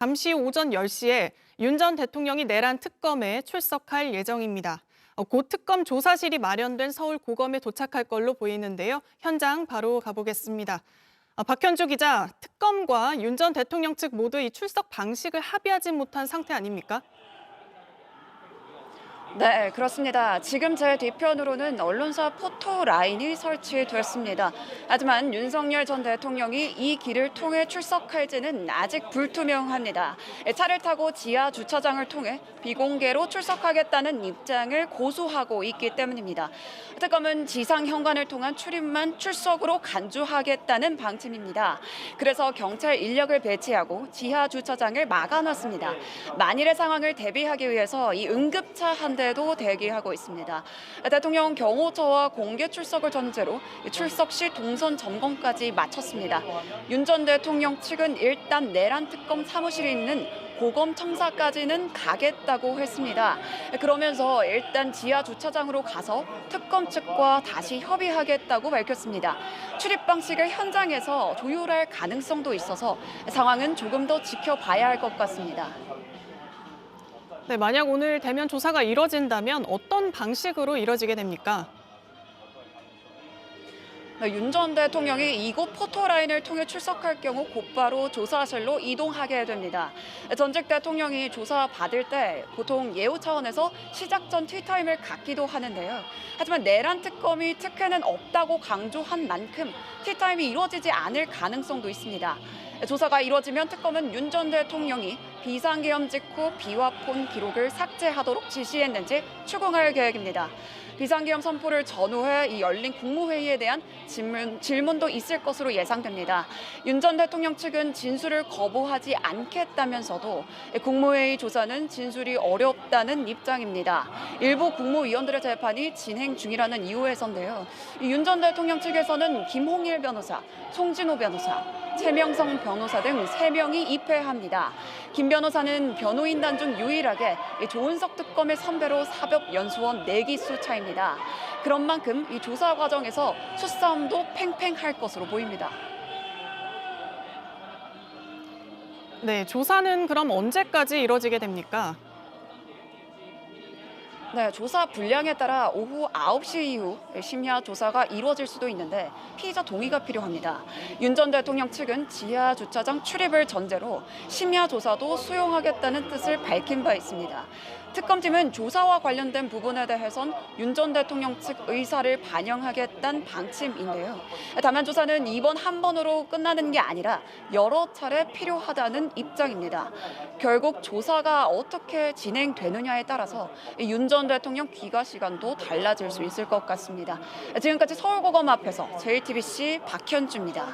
잠시 오전 10시에 윤 전 대통령이 내란 특검에 출석할 예정입니다. 곧 특검 조사실이 마련된 서울 고검에 도착할 걸로 보이는데요. 현장 바로 가보겠습니다. 박현주 기자, 특검과 윤 전 대통령 측 모두 이 출석 방식을 합의하지 못한 상태 아닙니까? 네, 그렇습니다. 지금 제 뒤편으로는 언론사 포토라인이 설치됐습니다. 하지만 윤석열 전 대통령이 이 길을 통해 출석할지는 아직 불투명합니다. 차를 타고 지하 주차장을 통해 비공개로 출석하겠다는 입장을 고수하고 있기 때문입니다. 특검은 지상 현관을 통한 출입만 출석으로 간주하겠다는 방침입니다. 그래서 경찰 인력을 배치하고 지하 주차장을 막아놨습니다. 만일의 상황을 대비하기 위해서 이 응급차 한 대도 대기하고 있습니다. 대통령 경호처와 공개 출석을 전제로 출석 시 동선 점검까지 마쳤습니다. 윤 전 대통령 측은 일단 내란 특검 사무실이 있는 고검 청사까지는 가겠다고 했습니다. 그러면서 일단 지하 주차장으로 가서 특검 측과 다시 협의하겠다고 밝혔습니다. 출입 방식을 현장에서 조율할 가능성도 있어서 상황은 조금 더 지켜봐야 할 것 같습니다. 네, 만약 오늘 대면 조사가 이뤄진다면 어떤 방식으로 이뤄지게 됩니까? 윤 전 대통령이 이곳 포토라인을 통해 출석할 경우 곧바로 조사실로 이동하게 됩니다. 전직 대통령이 조사받을 때 보통 예우 차원에서 시작 전 티타임을 갖기도 하는데요. 하지만 내란 특검이 특혜는 없다고 강조한 만큼 티타임이 이루어지지 않을 가능성도 있습니다. 조사가 이루어지면 특검은 윤 전 대통령이 비상계엄 직후 비화폰 기록을 삭제하도록 지시했는지 추궁할 계획입니다. 비상계엄 선포를 전후해 이 열린 국무회의에 대한 질문도 있을 것으로 예상됩니다. 윤 전 대통령 측은 진술을 거부하지 않겠다면서도 국무회의 조사는 진술이 어렵다는 입장입니다. 일부 국무위원들의 재판이 진행 중이라는 이유에서인데요. 윤 전 대통령 측에서는 김홍일 변호사, 송진호 변호사, 최명성 변호사 등 3명이 입회합니다. 김 변호사는 변호인단 중 유일하게 조은석 특검의 선배로 사법연수원 4기수 차입니다. 그런 만큼 이 조사 과정에서 수싸움도 팽팽할 것으로 보입니다. 네, 조사는 그럼 언제까지 이뤄지게 됩니까? 네, 조사 분량에 따라 오후 9시 이후 심야 조사가 이루어질 수도 있는데 피의자 동의가 필요합니다. 윤 전 대통령 측은 지하 주차장 출입을 전제로 심야 조사도 수용하겠다는 뜻을 밝힌 바 있습니다. 특검팀은 조사와 관련된 부분에 대해선 윤 전 대통령 측 의사를 반영하겠다는 방침인데요. 다만 조사는 이번 한 번으로 끝나는 게 아니라 여러 차례 필요하다는 입장입니다. 결국 조사가 어떻게 진행되느냐에 따라서 윤 전 대통령 귀가 시간도 달라질 수 있을 것 같습니다. 지금까지 서울고검 앞에서 JTBC 박현주입니다.